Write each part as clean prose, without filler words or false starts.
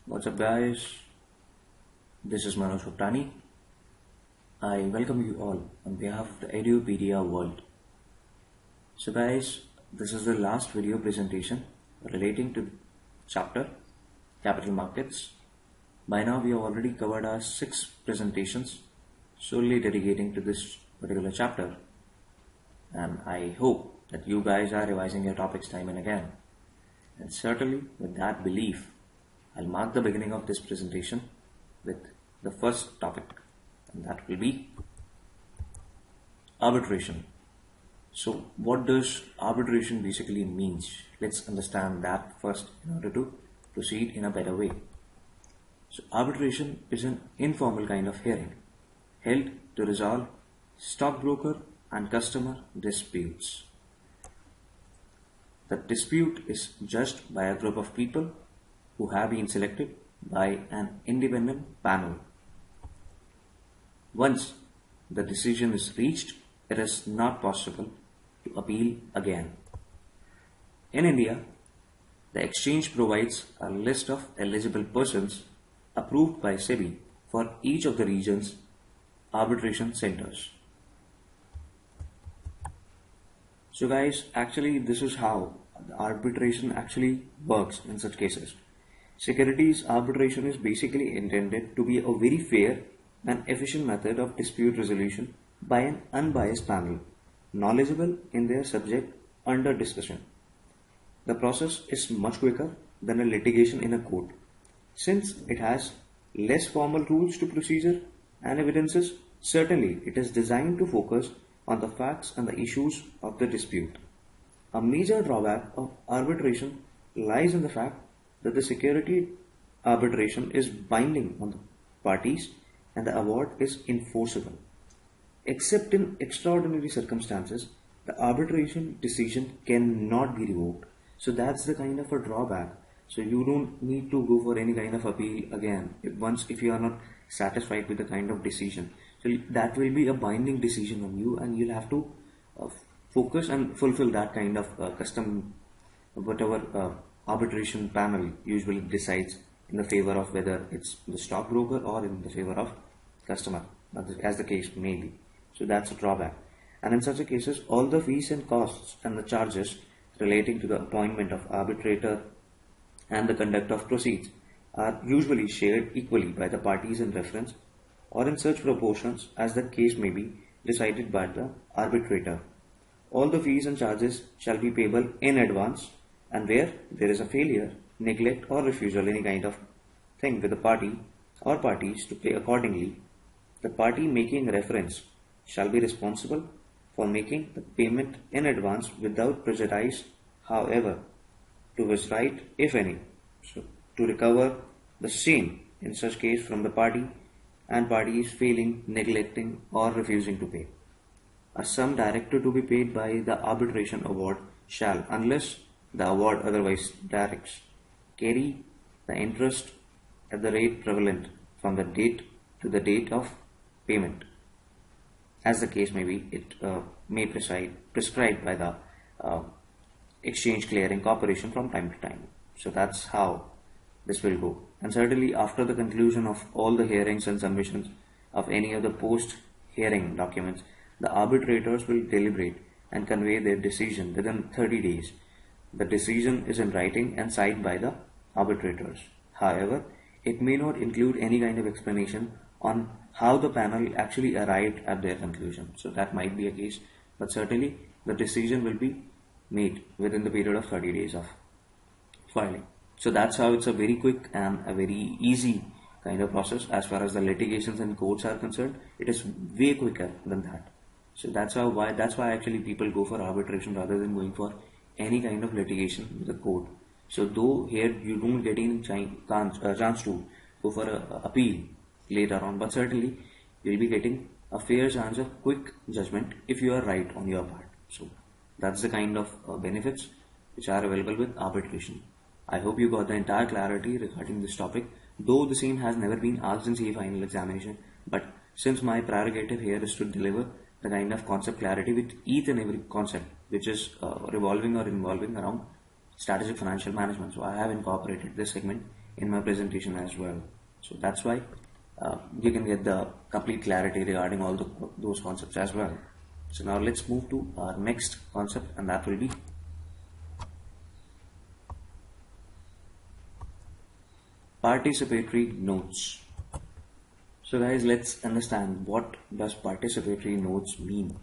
What's up, guys? This is Manoj Bhattani. I welcome you all on behalf of the Edupedia world. So, guys, this is the last video presentation relating to chapter Capital Markets. By now, we have already covered our 6 presentations solely dedicating to this particular chapter, and I hope that you guys are revising your topics time and again. And certainly, with that belief, I'll mark the beginning of this presentation with the first topic, and that will be arbitration. So, what does arbitration basically means? Let's understand that first in order to proceed in a better way. So, arbitration is an informal kind of hearing held to resolve stockbroker and customer disputes. The dispute is judged by a group of people who have been selected by an independent panel. Once the decision is reached, it is not possible to appeal again. In India, the exchange provides a list of eligible persons approved by SEBI for each of the region's arbitration centers. So guys, actually this is how the arbitration actually works in such cases. Securities arbitration is basically intended to be a very fair and efficient method of dispute resolution by an unbiased panel, knowledgeable in their subject under discussion. The process is much quicker than a litigation in a court, since it has less formal rules to procedure and evidences. Certainly, it is designed to focus on the facts and the issues of the dispute. A major drawback of arbitration lies in the fact that the security arbitration is binding on the parties and the award is enforceable. Except in extraordinary circumstances, the arbitration decision cannot be revoked. So that's the kind of a drawback. So you don't need to go for any kind of appeal again if you are not satisfied with the kind of decision. So that will be a binding decision on you, and you'll have to focus and fulfill that kind of custom whatever arbitration panel usually decides in the favor of whether it's the stockbroker or in the favor of customer, as the case may be. So that's a drawback. And in such a cases, all the fees and costs and the charges relating to the appointment of arbitrator and the conduct of proceeds are usually shared equally by the parties in reference, or in such proportions as the case may be decided by the arbitrator. All the fees and charges shall be payable in advance, and where there is a failure, neglect or refusal any kind of thing with the party or parties to pay accordingly, the party making reference shall be responsible for making the payment in advance without prejudice, however, to his right, if any, so to recover the same in such case from the party and parties failing, neglecting or refusing to pay. A sum directed to be paid by the arbitration award shall, unless the award otherwise directs, carry the interest at the rate prevalent from the date to the date of payment. As the case may be, it may prescribed by the Exchange Clearing Corporation from time to time. So that's how this will go. And certainly after the conclusion of all the hearings and submissions of any of the post-hearing documents, the arbitrators will deliberate and convey their decision within 30 days. The decision is in writing and signed by the arbitrators. However, it may not include any kind of explanation on how the panel actually arrived at their conclusion. So that might be a case, but certainly the decision will be made within the period of 30 days of filing. So that's how it's a very quick and a very easy kind of process. As far as the litigations and courts are concerned, it is way quicker than that. So that's why actually people go for arbitration rather than going for any kind of litigation with the court. So though here you don't get any chance to go for an appeal later on, but certainly you'll be getting a fair chance of quick judgment if you are right on your part. So that's the kind of benefits which are available with arbitration. I hope you got the entire clarity regarding this topic, though the same has never been asked in CA final examination, but since my prerogative here is to deliver the kind of concept clarity with each and every concept which is revolving or involving around strategic financial management. So I have incorporated this segment in my presentation as well. So that's why you can get the complete clarity regarding all those concepts as well. So now let's move to our next concept, and that will be participatory notes. So guys, let's understand what does participatory notes mean.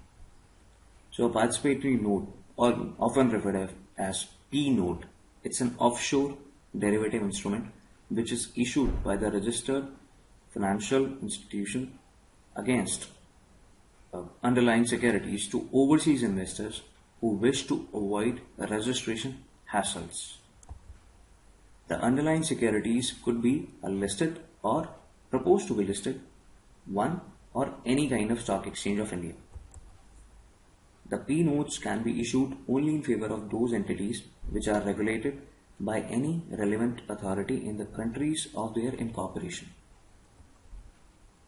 So a participatory note, or often referred as P note, it's an offshore derivative instrument which is issued by the registered financial institution against underlying securities to overseas investors who wish to avoid registration hassles. The underlying securities could be a listed or proposed to be listed, one or any kind of stock exchange of India. The P notes can be issued only in favor of those entities which are regulated by any relevant authority in the countries of their incorporation.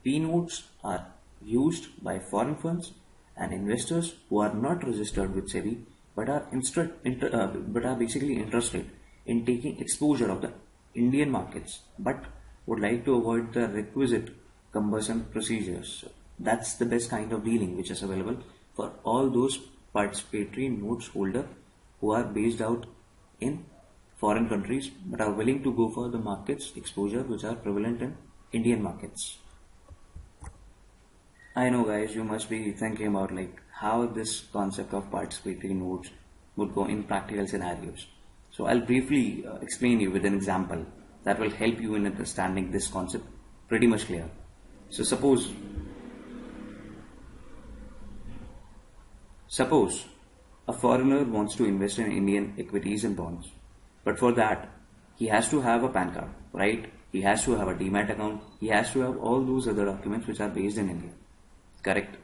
P notes are used by foreign funds and investors who are not registered with SEBI but are basically interested in taking exposure of the Indian markets but would like to avoid the requisite cumbersome procedures. That's the best kind of dealing which is available for all those participatory notes holder who are based out in foreign countries but are willing to go for the markets exposure which are prevalent in Indian markets. I know guys, you must be thinking about like how this concept of participatory notes would go in practical scenarios. So I'll briefly explain you with an example that will help you in understanding this concept pretty much clear. So suppose a foreigner wants to invest in Indian equities and bonds, but for that he has to have a PAN card, right? He has to have a Demat account, he has to have all those other documents which are based in India. Correct.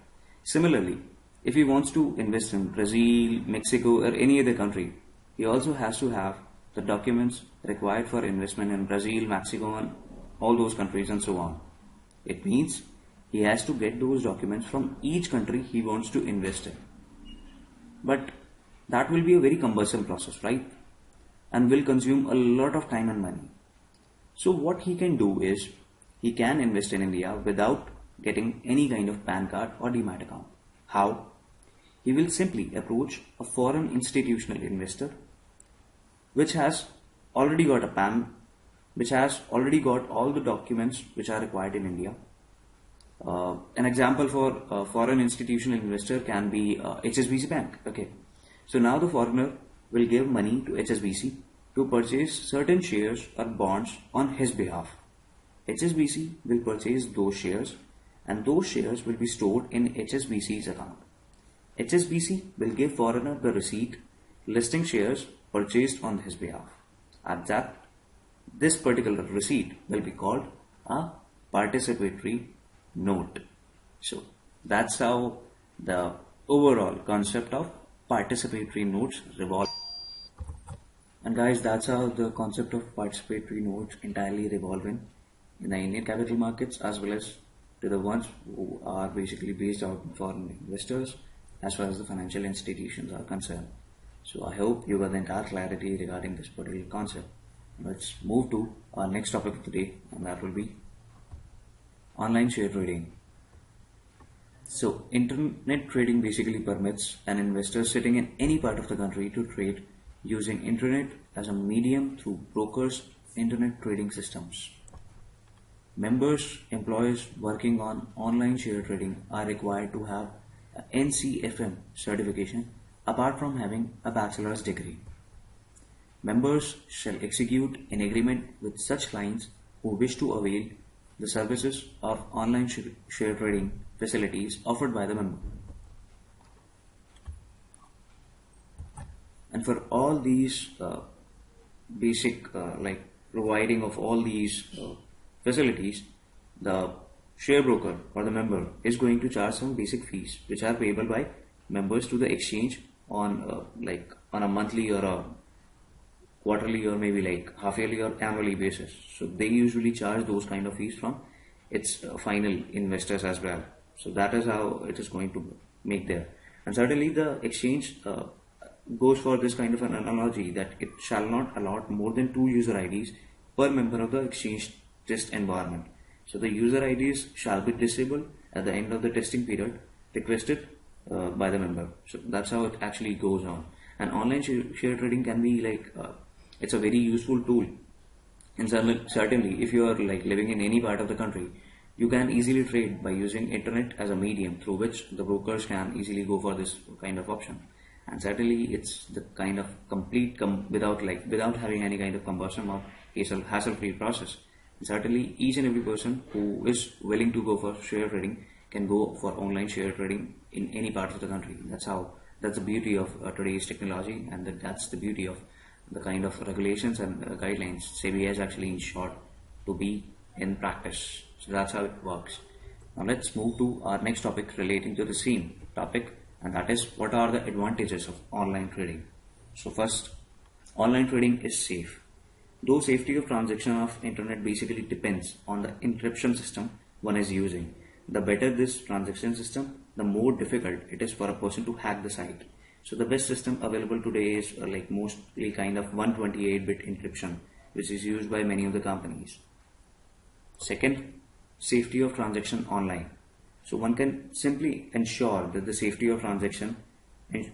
Similarly, if he wants to invest in Brazil, Mexico, or any other country, he also has to have the documents required for investment in Brazil, Mexico, and all those countries and so on. It means he has to get those documents from each country he wants to invest in. But that will be a very cumbersome process, right? And will consume a lot of time and money. So what he can do is he can invest in India without getting any kind of PAN card or Demat account. How? He will simply approach a foreign institutional investor which has already got a PAN, which has already got all the documents which are required in India. An example for a foreign institutional investor can be HSBC Bank. Okay, so now the foreigner will give money to HSBC to purchase certain shares or bonds on his behalf. HSBC will purchase those shares and those shares will be stored in HSBC's account. HSBC will give foreigner the receipt listing shares purchased on his behalf. At that, this particular receipt will be called a participatory note. So that's how the overall concept of participatory notes revolve. And guys, that's how the concept of participatory notes entirely revolve in the Indian capital markets as well as to the ones who are basically based out in foreign investors as far as the financial institutions are concerned. So I hope you got the entire clarity regarding this particular concept. Let's move to our next topic of the day, and that will be online share trading. So internet trading basically permits an investor sitting in any part of the country to trade using internet as a medium through brokers' internet trading systems. Members, employees working on online share trading are required to have a NCFM certification apart from having a bachelor's degree. Members shall execute an agreement with such clients who wish to avail the services of online share trading facilities offered by the member. And for all these basic like providing of all these facilities, the share broker or the member is going to charge some basic fees which are payable by members to the exchange on like on a monthly or a quarterly or maybe like half yearly or annually basis. So they usually charge those kind of fees from its final investors as well. So that is how it is going to make there. And certainly the exchange goes for this kind of an analogy that it shall not allot more than 2 user IDs per member of the exchange test environment. So the user IDs shall be disabled at the end of the testing period requested by the member. So that's how it actually goes on. And online share trading can be like it's a very useful tool. And certainly, if you are like living in any part of the country, you can easily trade by using internet as a medium through which the brokers can easily go for this kind of option. And certainly, it's the kind of complete without having any kind of cumbersome or hassle-free process. And certainly, each and every person who is willing to go for share trading can go for online share trading in any part of the country. That's the beauty of today's technology, and that's the beauty of the kind of regulations and guidelines SEBI has actually ensured to be in practice. So that's how it works. Now let's move to our next topic relating to the same topic, and that is what are the advantages of online trading. So first, online trading is safe. Though safety of transaction of internet basically depends on the encryption system one is using. The better this transaction system, the more difficult it is for a person to hack the site. So the best system available today is like mostly kind of 128-bit encryption, which is used by many of the companies. Second, safety of transaction online. So one can simply ensure that the safety of transaction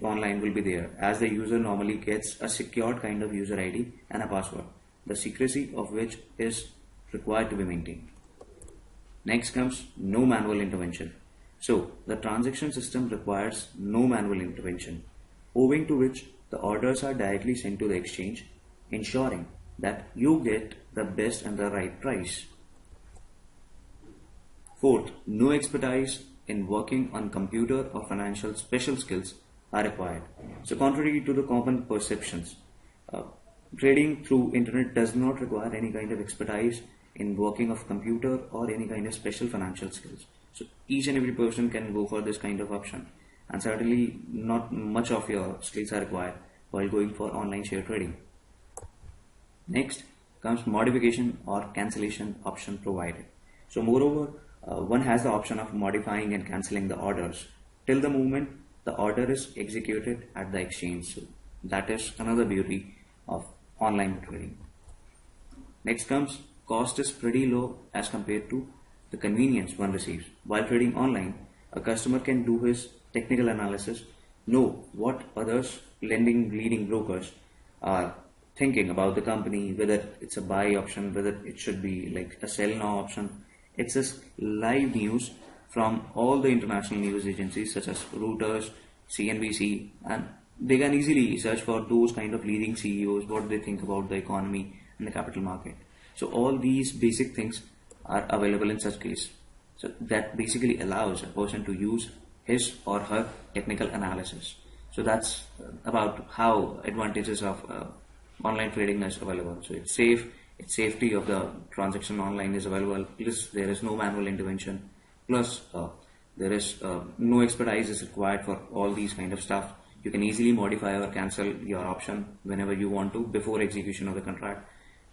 online will be there, as the user normally gets a secured kind of user ID and a password, the secrecy of which is required to be maintained. Next comes no manual intervention. So the transaction system requires no manual intervention, owing to which the orders are directly sent to the exchange, ensuring that you get the best and the right price. Fourth, no expertise in working on computer or financial special skills are required. So contrary to the common perceptions, trading through internet does not require any kind of expertise in working of computer or any kind of special financial skills. So each and every person can go for this kind of option, and certainly not much of your skills are required while going for online share trading. Next comes modification or cancellation option provided. So moreover, one has the option of modifying and cancelling the orders till the moment the order is executed at the exchange. So that is another beauty of online trading. Next comes cost is pretty low as compared to the convenience one receives. While trading online, a customer can do his technical analysis, know what others leading brokers are thinking about the company, whether it's a buy option, whether it should be like a sell now option. It's just live news from all the international news agencies such as Reuters, CNBC, and they can easily search for those kind of leading CEOs, what they think about the economy and the capital market. So all these basic things are available in such case. So that basically allows a person to use his or her technical analysis. So that's about how advantages of online trading is available. So it's safe, its safety of the transaction online is available, plus there is no manual intervention, plus there is no expertise is required for all these kind of stuff. You can easily modify or cancel your option whenever you want to before execution of the contract.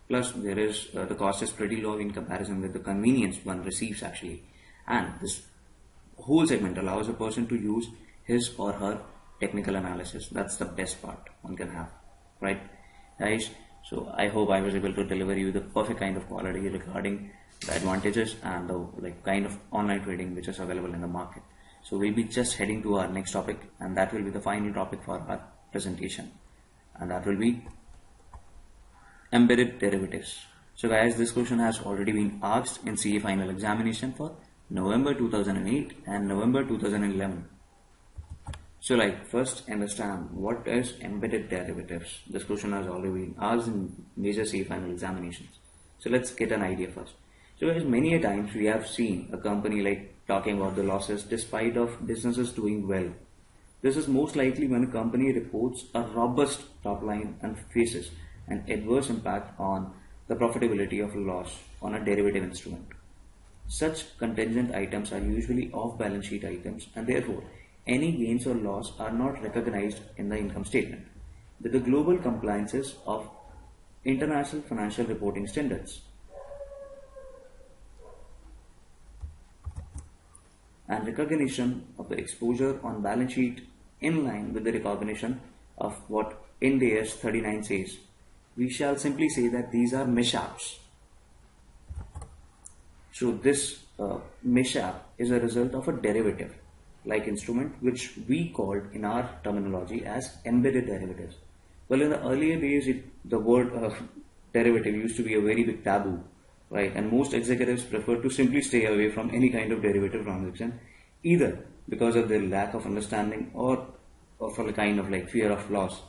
Plus there is the cost is pretty low in comparison with the convenience one receives actually, and this whole segment allows a person to use his or her technical analysis. That's the best part one can have, right guys? So I hope I was able to deliver you the perfect kind of quality regarding the advantages and the like kind of online trading which is available in the market. So we'll be just heading to our next topic, and that will be the final topic for our presentation, and that will be embedded derivatives. So guys, this question has already been asked in CA final examination for November 2008 and November 2011. So like first understand what is embedded derivatives. This question has already been asked in major CA final examinations. So let's get an idea first. So guys, many a times we have seen a company like talking about the losses despite of businesses doing well. This is most likely when a company reports a robust top line and faces an adverse impact on the profitability of a loss on a derivative instrument. Such contingent items are usually off-balance sheet items, and therefore any gains or loss are not recognized in the income statement with the global compliances of international financial reporting standards. And recognition of the exposure on balance sheet in line with the recognition of what Ind AS 39 says. we shall simply say that these are mishaps. So this mishap is a result of a derivative like instrument, which we called in our terminology as embedded derivatives. Well, in the earlier days, the word derivative used to be a very big taboo, right? And most executives preferred to simply stay away from any kind of derivative transaction, either because of their lack of understanding or for a kind of like fear of loss.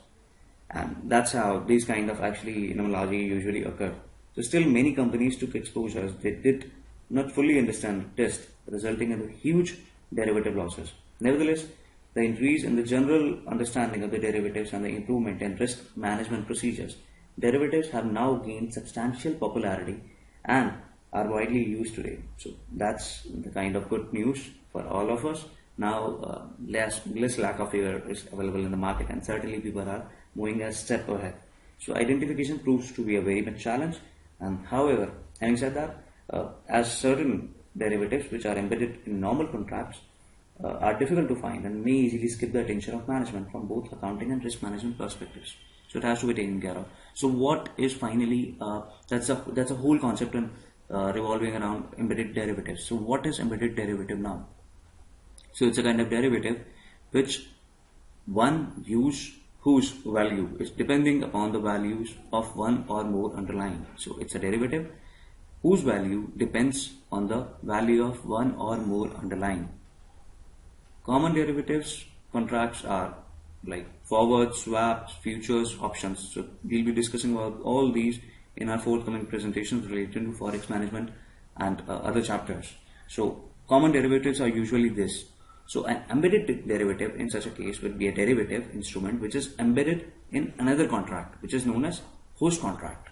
And that's how these kind of actually terminology usually occur. So still many companies took exposures they did not fully understand the test, resulting in huge derivative losses. Nevertheless, the increase in the general understanding of the derivatives and the improvement in risk management procedures, derivatives have now gained substantial popularity and are widely used today. So that's the kind of good news for all of us. Now, less lack of fear is available in the market, and certainly people are moving a step ahead. So identification proves to be a very much challenge. And however, having said that, as certain derivatives which are embedded in normal contracts are difficult to find and may easily skip the attention of management from both accounting and risk management perspectives. So it has to be taken care of. So what is finally that's a whole concept in revolving around embedded derivatives. So what is embedded derivative now? So it's a kind of derivative which one use whose value is depending upon the values of one or more underlying. So it's a derivative whose value depends on the value of one or more underlying. Common derivatives contracts are like forwards, swaps, futures, options. So we'll be discussing about all these in our forthcoming presentations related to forex management and other chapters. So common derivatives are usually this. So an embedded derivative in such a case would be a derivative instrument which is embedded in another contract, which is known as host contract.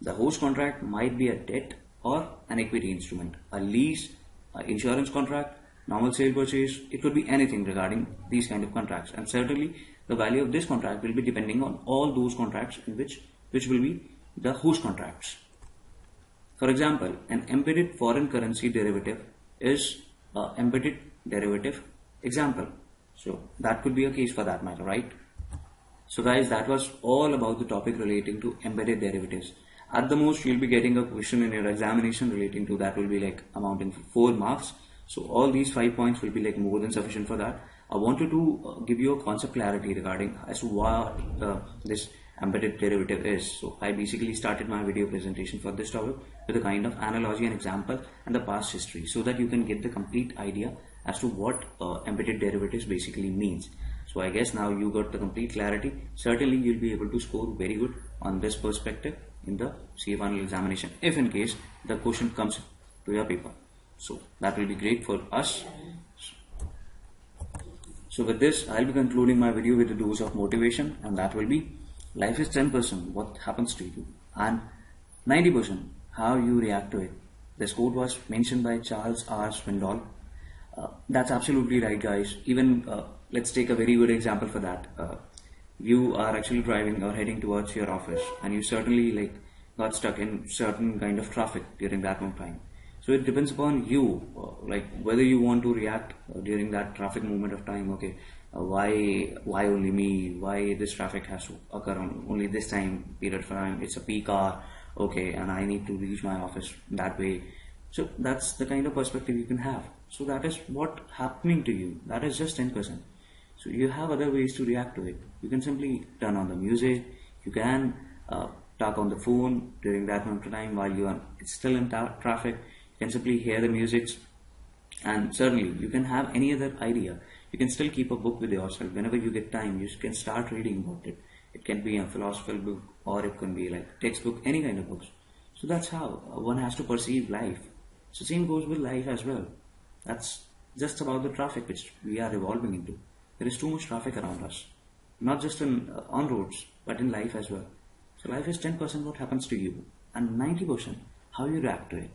The host contract might be a debt or an equity instrument, a lease, an insurance contract, normal sale purchase. It could be anything regarding these kind of contracts, and certainly the value of this contract will be depending on all those contracts in which will be the host contracts. For example, an embedded foreign currency derivative is an embedded derivative example. So that could be a case for that matter, right? So guys, that was all about the topic relating to embedded derivatives. At the most, you'll be getting a question in your examination relating to that will be like amounting to 4 marks. So all these 5 points will be like more than sufficient for that. I wanted to give you a concept clarity regarding as to what this embedded derivative is. So I basically started my video presentation for this topic with a kind of analogy and example and the past history, so that you can get the complete idea as to what embedded derivatives basically means. So I guess now you got the complete clarity. Certainly you'll be able to score very good on this perspective in the CA final examination, if in case the question comes to your paper. So that will be great for us. So with this, I'll be concluding my video with a dose of motivation, and that will be life is 10% what happens to you and 90% how you react to it. This quote was mentioned by Charles R. Swindoll. That's absolutely right, guys. Even let's take a very good example for that. You are actually driving or heading towards your office, and you certainly like got stuck in certain kind of traffic during that time. So it depends upon you, like whether you want to react during that traffic moment of time. Okay, why only me? Why this traffic has to occur on only this time period of time? It's a peak hour, okay, and I need to reach my office that way. So that's the kind of perspective you can have. So that is what happening to you. That is just 10%. So you have other ways to react to it. You can simply turn on the music. You can talk on the phone during that moment of time while you are still in traffic. You can simply hear the music, and certainly you can have any other idea. You can still keep a book with yourself. Whenever you get time, you can start reading about it. It can be a philosophical book, or it can be like textbook, any kind of books. So that's how one has to perceive life. So same goes with life as well. That's just about the traffic which we are evolving into. There is too much traffic around us, not just on roads, but in life as well. So life is 10% what happens to you, and 90% how you react to it.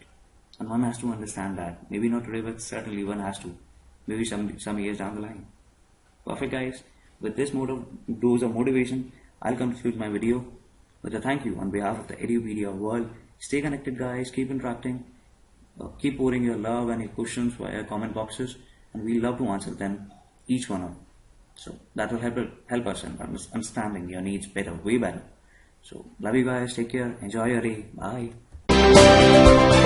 And one has to understand that. Maybe not today, but certainly one has to. Maybe some years down the line. Perfect, guys. With this dose of motivation, I'll conclude my video with a thank you on behalf of the Edupedia world. Stay connected, guys. Keep interacting. Keep pouring your love and your questions via comment boxes, and we love to answer them, each one of them. So that will help us in understanding your needs better, way better. So love you guys. Take care. Enjoy your day. Bye.